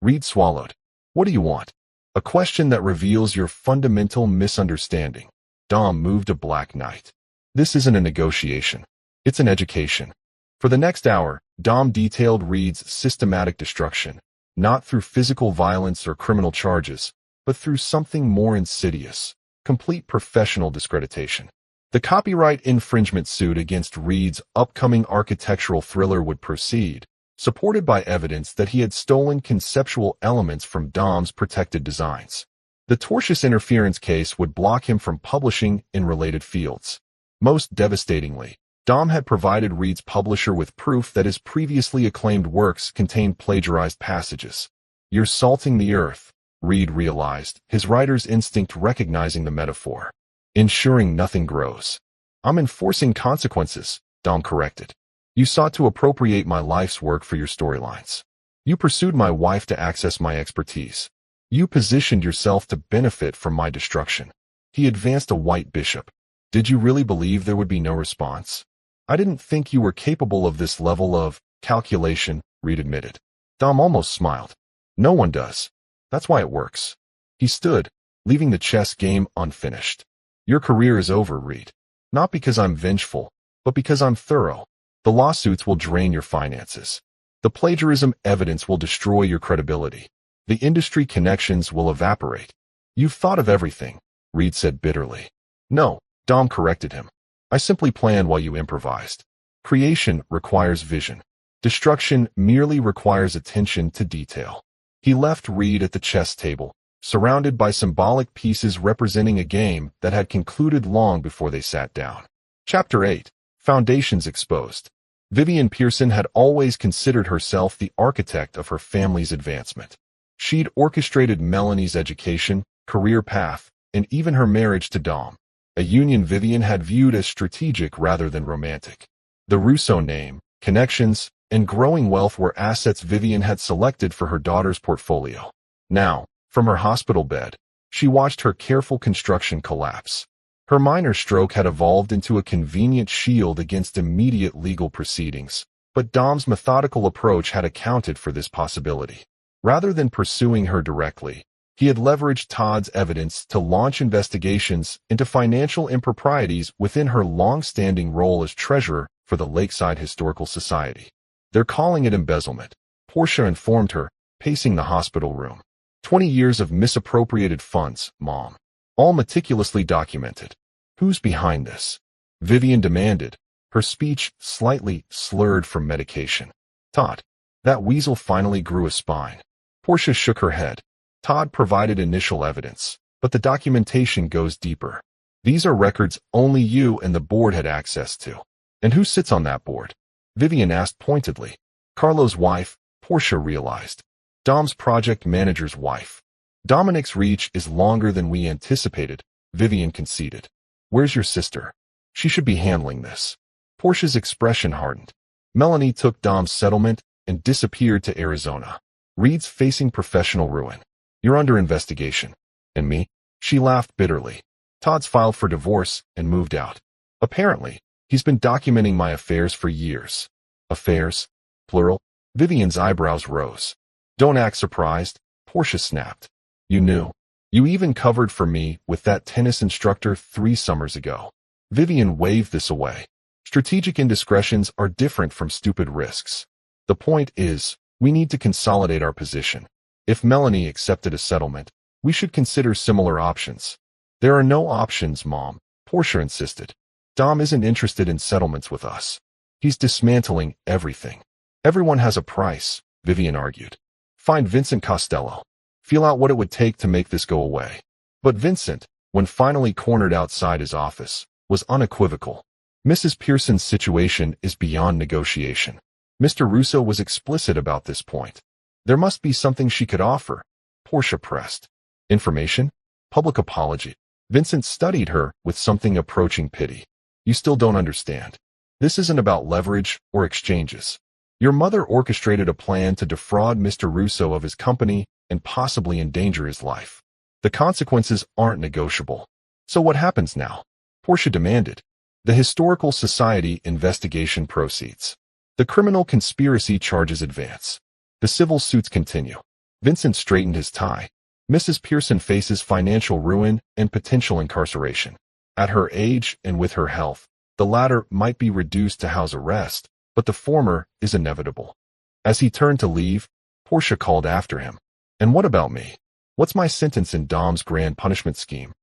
Reed swallowed. "What do you want?" "A question that reveals your fundamental misunderstanding." Dom moved a black knight. "This isn't a negotiation. It's an education." For the next hour, Dom detailed Reed's systematic destruction, not through physical violence or criminal charges, but through something more insidious, complete professional discreditation. The copyright infringement suit against Reed's upcoming architectural thriller would proceed, supported by evidence that he had stolen conceptual elements from Dom's protected designs. The tortious interference case would block him from publishing in related fields. Most devastatingly, Dom had provided Reed's publisher with proof that his previously acclaimed works contained plagiarized passages. "You're salting the earth," Reed realized, his writer's instinct recognizing the metaphor. "Ensuring nothing grows." "I'm enforcing consequences," Dom corrected. "You sought to appropriate my life's work for your storylines. You pursued my wife to access my expertise. You positioned yourself to benefit from my destruction." He advanced a white bishop. "Did you really believe there would be no response?" "I didn't think you were capable of this level of calculation," Reed admitted. Dom almost smiled. "No one does. That's why it works." He stood, leaving the chess game unfinished. "Your career is over, Reed. Not because I'm vengeful, but because I'm thorough. The lawsuits will drain your finances. The plagiarism evidence will destroy your credibility. The industry connections will evaporate." "You've thought of everything," Reed said bitterly. "No," Dom corrected him. "I simply planned while you improvised. Creation requires vision. Destruction merely requires attention to detail." He left Reed at the chess table, surrounded by symbolic pieces representing a game that had concluded long before they sat down. Chapter 8. Foundations Exposed. Vivian Pearson had always considered herself the architect of her family's advancement. She'd orchestrated Melanie's education, career path, and even her marriage to Dom, a union Vivian had viewed as strategic rather than romantic. The Russo name, connections, and growing wealth were assets Vivian had selected for her daughter's portfolio. Now, from her hospital bed, she watched her careful construction collapse. Her minor stroke had evolved into a convenient shield against immediate legal proceedings, but Dom's methodical approach had accounted for this possibility. Rather than pursuing her directly, he had leveraged Todd's evidence to launch investigations into financial improprieties within her long-standing role as treasurer for the Lakeside Historical Society. "They're calling it embezzlement," Portia informed her, pacing the hospital room. 20 years of misappropriated funds, Mom. All meticulously documented. "Who's behind this?" Vivian demanded, her speech slightly slurred from medication. "Todd." That weasel finally grew a spine. Portia shook her head. "Todd provided initial evidence, but the documentation goes deeper. These are records only you and the board had access to." "And who sits on that board?" Vivian asked pointedly. "Carlo's wife," Portia realized. "Dom's project manager's wife." "Dominic's reach is longer than we anticipated," Vivian conceded. "Where's your sister? She should be handling this." Portia's expression hardened. "Melanie took Dom's settlement and disappeared to Arizona. Reed's facing professional ruin. You're under investigation." "And me?" She laughed bitterly. "Todd's filed for divorce and moved out. Apparently, he's been documenting my affairs for years." "Affairs? Plural?" Vivian's eyebrows rose. "Don't act surprised," Portia snapped. "You knew. You even covered for me with that tennis instructor 3 summers ago." Vivian waved this away. "Strategic indiscretions are different from stupid risks. The point is, we need to consolidate our position. If Melanie accepted a settlement, we should consider similar options." "There are no options, Mom," Portia insisted. "Dom isn't interested in settlements with us. He's dismantling everything." "Everyone has a price," Vivian argued. "Find Vincent Costello. Feel out what it would take to make this go away." But Vincent, when finally cornered outside his office, was unequivocal. "Mrs. Pearson's situation is beyond negotiation." Mr. Russo was explicit about this point. "There must be something she could offer," Portia pressed. "Information? Public apology?" Vincent studied her with something approaching pity. "You still don't understand. This isn't about leverage or exchanges. Your mother orchestrated a plan to defraud Mr. Russo of his company and possibly endanger his life. The consequences aren't negotiable." "So what happens now?" Portia demanded. "The Historical Society investigation proceeds. The criminal conspiracy charges advance. The civil suits continue." Vincent straightened his tie. "Mrs. Pearson faces financial ruin and potential incarceration. At her age and with her health, the latter might be reduced to house arrest, but the former is inevitable." As he turned to leave, Portia called after him. "And what about me? What's my sentence in Dom's grand punishment scheme?"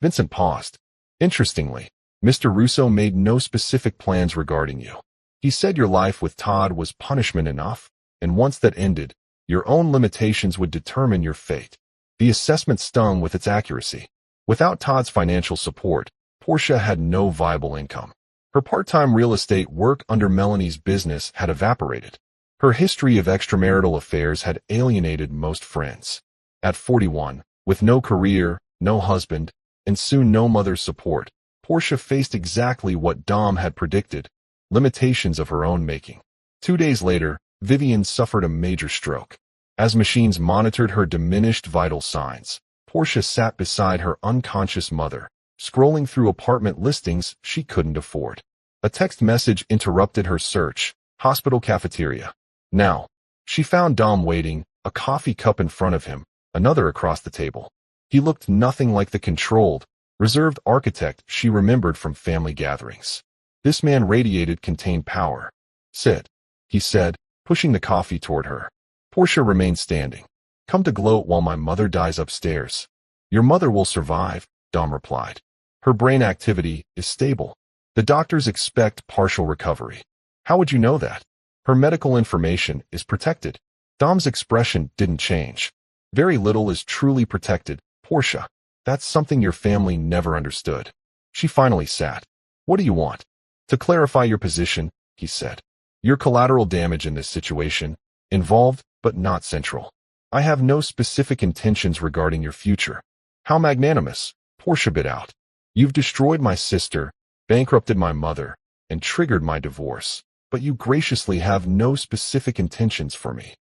Vincent paused. "Interestingly, Mr. Russo made no specific plans regarding you. He said your life with Todd was punishment enough, and once that ended, your own limitations would determine your fate." The assessment stung with its accuracy. Without Todd's financial support, Portia had no viable income. Her part-time real estate work under Melanie's business had evaporated. Her history of extramarital affairs had alienated most friends. At 41, with no career, no husband, and soon no mother's support, Portia faced exactly what Dom had predicted, limitations of her own making. 2 days later, Vivian suffered a major stroke. As machines monitored her diminished vital signs, Portia sat beside her unconscious mother, scrolling through apartment listings she couldn't afford. A text message interrupted her search. "Hospital cafeteria." Now, she found Dom waiting, a coffee cup in front of him, another across the table. He looked nothing like the controlled, reserved architect she remembered from family gatherings. This man radiated contained power. "Sit," he said, pushing the coffee toward her. Portia remained standing. "Come to gloat while my mother dies upstairs." "Your mother will survive," Dom replied. "Her brain activity is stable. The doctors expect partial recovery." "How would you know that?" "Her medical information is protected." Dom's expression didn't change. "Very little is truly protected, Portia. That's something your family never understood." She finally sat. "What do you want?" "To clarify your position," he said. "You're collateral damage in this situation, involved but not central. I have no specific intentions regarding your future." "How magnanimous," Portia bit out. "You've destroyed my sister, bankrupted my mother, and triggered my divorce. but you graciously have no specific intentions for me.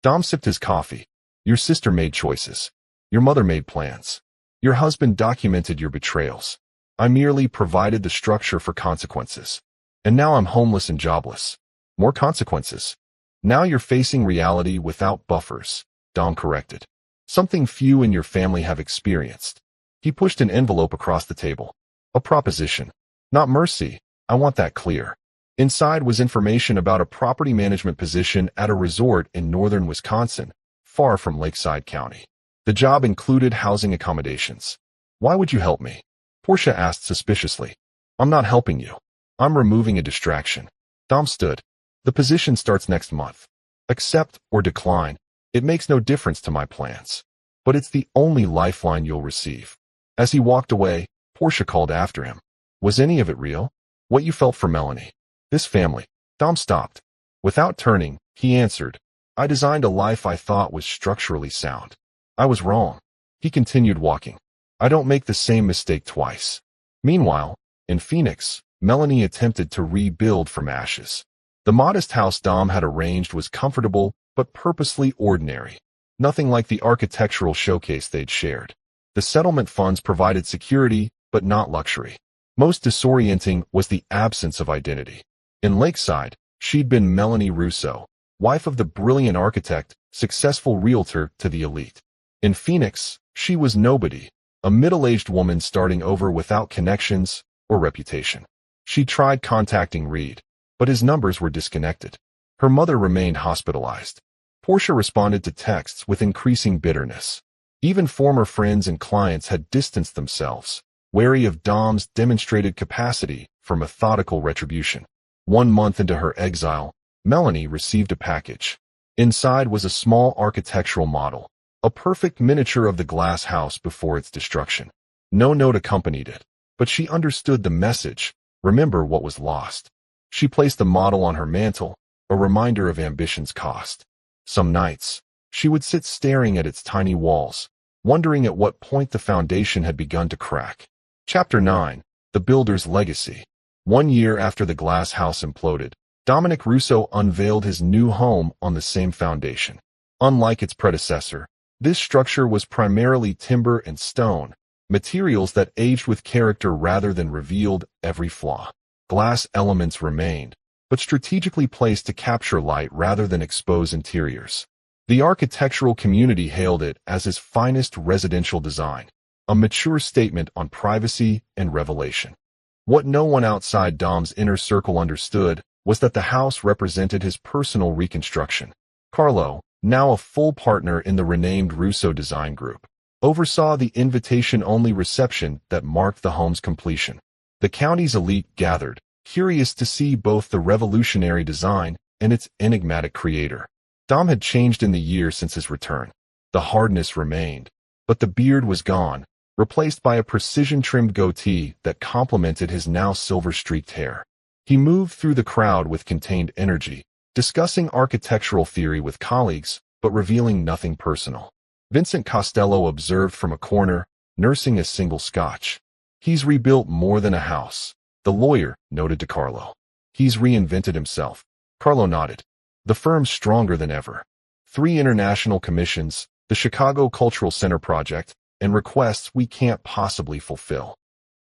Dom sipped his coffee. Your sister made choices. Your mother made plans. Your husband documented your betrayals. I merely provided the structure for consequences. And now I'm homeless and jobless. More consequences. Now you're facing reality without buffers, Dom corrected. Something few in your family have experienced. He pushed an envelope across the table. A proposition. Not mercy. I want that clear. Inside was information about a property management position at a resort in northern Wisconsin, far from Lakeside County. The job included housing accommodations. Why would you help me? Portia asked suspiciously. I'm not helping you. I'm removing a distraction. Dom stood. The position starts next month. Accept or decline. It makes no difference to my plans. But it's the only lifeline you'll receive. As he walked away, Portia called after him. Was any of it real? What you felt for Melanie? This family. Dom stopped. Without turning, he answered. I designed a life I thought was structurally sound. I was wrong. He continued walking. I don't make the same mistake twice. Meanwhile, in Phoenix, Melanie attempted to rebuild from ashes. The modest house Dom had arranged was comfortable, but purposely ordinary. Nothing like the architectural showcase they'd shared. The settlement funds provided security, but not luxury. Most disorienting was the absence of identity. In Lakeside, she'd been Melanie Russo, wife of the brilliant architect, successful realtor to the elite. In Phoenix, she was nobody, a middle-aged woman starting over without connections or reputation. She tried contacting Reed, but his numbers were disconnected. Her mother remained hospitalized. Portia responded to texts with increasing bitterness. Even former friends and clients had distanced themselves, wary of Dom's demonstrated capacity for methodical retribution. 1 month into her exile, Melanie received a package. Inside was a small architectural model, a perfect miniature of the glass house before its destruction. No note accompanied it, but she understood the message. Remember what was lost. She placed the model on her mantle, a reminder of ambition's cost. Some nights, she would sit staring at its tiny walls, wondering at what point the foundation had begun to crack. Chapter 9. The Builder's Legacy. 1 year after the glass house imploded, Dominic Russo unveiled his new home on the same foundation. Unlike its predecessor, this structure was primarily timber and stone, materials that aged with character rather than revealed every flaw. Glass elements remained, but strategically placed to capture light rather than expose interiors. The architectural community hailed it as his finest residential design, a mature statement on privacy and revelation. What no one outside Dom's inner circle understood was that the house represented his personal reconstruction. Carlo, now a full partner in the renamed Russo Design Group, oversaw the invitation-only reception that marked the home's completion. The county's elite gathered, curious to see both the revolutionary design and its enigmatic creator. Dom had changed in the year since his return. The hardness remained, but the beard was gone, replaced by a precision-trimmed goatee that complemented his now silver-streaked hair. He moved through the crowd with contained energy, discussing architectural theory with colleagues, but revealing nothing personal. Vincent Costello observed from a corner, nursing a single scotch. He's rebuilt more than a house, the lawyer noted to Carlo. He's reinvented himself. Carlo nodded. The firm's stronger than ever. 3 international commissions, the Chicago Cultural Center project, and requests we can't possibly fulfill.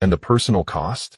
And the personal cost?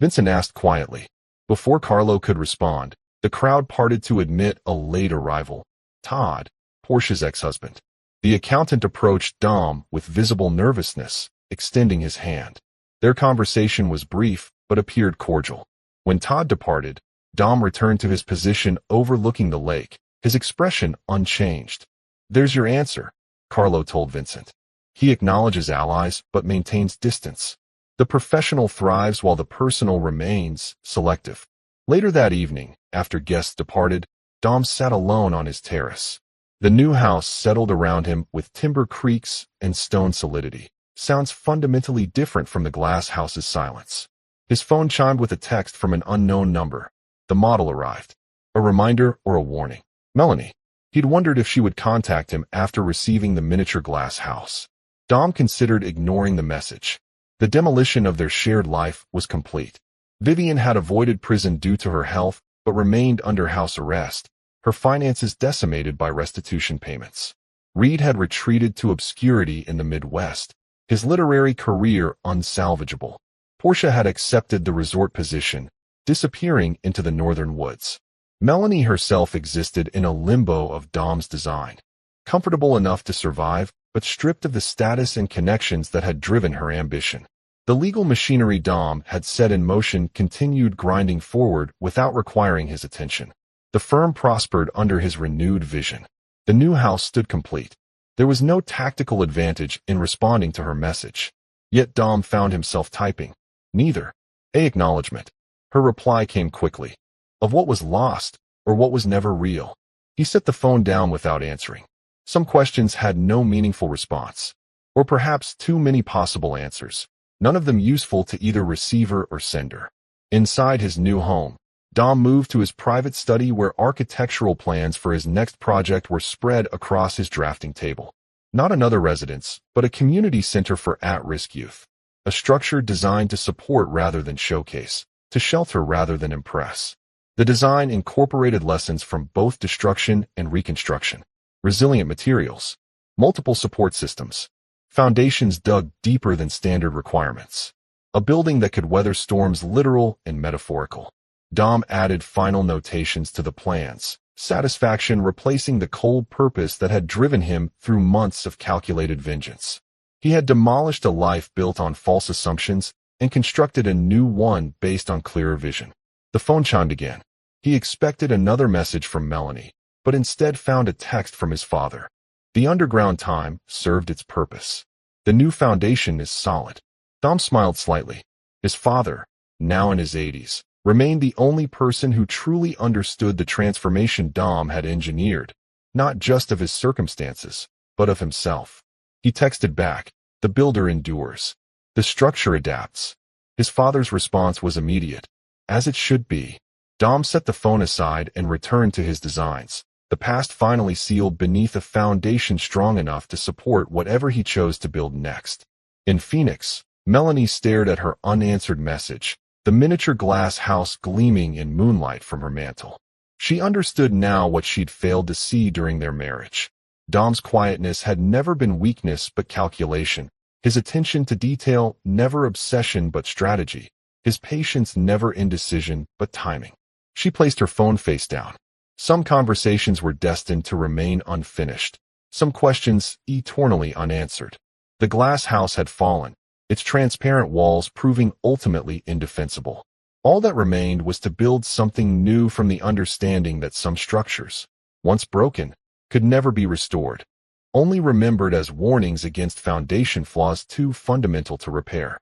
Vincent asked quietly. Before Carlo could respond, the crowd parted to admit a late arrival. Todd, Portia's ex-husband. The accountant approached Dom with visible nervousness, extending his hand. Their conversation was brief, but appeared cordial. When Todd departed, Dom returned to his position overlooking the lake, his expression unchanged. There's your answer, Carlo told Vincent. He acknowledges allies, but maintains distance. The professional thrives while the personal remains selective. Later that evening, after guests departed, Dom sat alone on his terrace. The new house settled around him with timber creaks and stone solidity. Sounds fundamentally different from the glass house's silence. His phone chimed with a text from an unknown number. The model arrived. A reminder or a warning. Melanie. He'd wondered if she would contact him after receiving the miniature glass house. Dom considered ignoring the message. The demolition of their shared life was complete. Vivian had avoided prison due to her health, but remained under house arrest, her finances decimated by restitution payments. Reed had retreated to obscurity in the Midwest, his literary career unsalvageable. Portia had accepted the resort position, disappearing into the northern woods. Melanie herself existed in a limbo of Dom's design, comfortable enough to survive, but stripped of the status and connections that had driven her ambition. The legal machinery Dom had set in motion continued grinding forward without requiring his attention. The firm prospered under his renewed vision. The new house stood complete. There was no tactical advantage in responding to her message. Yet Dom found himself typing. Neither. Acknowledgement. Her reply came quickly. Of what was lost, or what was never real. He set the phone down without answering. Some questions had no meaningful response. Or perhaps too many possible answers, none of them useful to either receiver or sender. Inside his new home, Dom moved to his private study where architectural plans for his next project were spread across his drafting table. Not another residence, but a community center for at-risk youth. A structure designed to support rather than showcase, to shelter rather than impress. The design incorporated lessons from both destruction and reconstruction, resilient materials, multiple support systems, foundations dug deeper than standard requirements, a building that could weather storms literal and metaphorical. Dom added final notations to the plans, satisfaction replacing the cold purpose that had driven him through months of calculated vengeance. He had demolished a life built on false assumptions and constructed a new one based on clearer vision. The phone chimed again. He expected another message from Melanie, but instead found a text from his father. The underground time served its purpose. The new foundation is solid. Dom smiled slightly. His father, now in his 80s, remained the only person who truly understood the transformation Dom had engineered, not just of his circumstances, but of himself. He texted back, "The builder endures. The structure adapts." His father's response was immediate. As it should be. Dom set the phone aside and returned to his designs, the past finally sealed beneath a foundation strong enough to support whatever he chose to build next. In Phoenix, Melanie stared at her unanswered message, the miniature glass house gleaming in moonlight from her mantel. She understood now what she'd failed to see during their marriage. Dom's quietness had never been weakness but calculation, his attention to detail never obsession but strategy, his patience never indecision but timing. She placed her phone face down. Some conversations were destined to remain unfinished, some questions eternally unanswered. The glass house had fallen, its transparent walls proving ultimately indefensible. All that remained was to build something new from the understanding that some structures, once broken, could never be restored, only remembered as warnings against foundation flaws too fundamental to repair.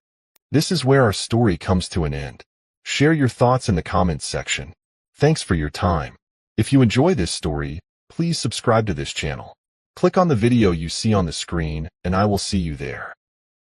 This is where our story comes to an end. Share your thoughts in the comments section. Thanks for your time. If you enjoy this story, please subscribe to this channel. Click on the video you see on the screen, and I will see you there.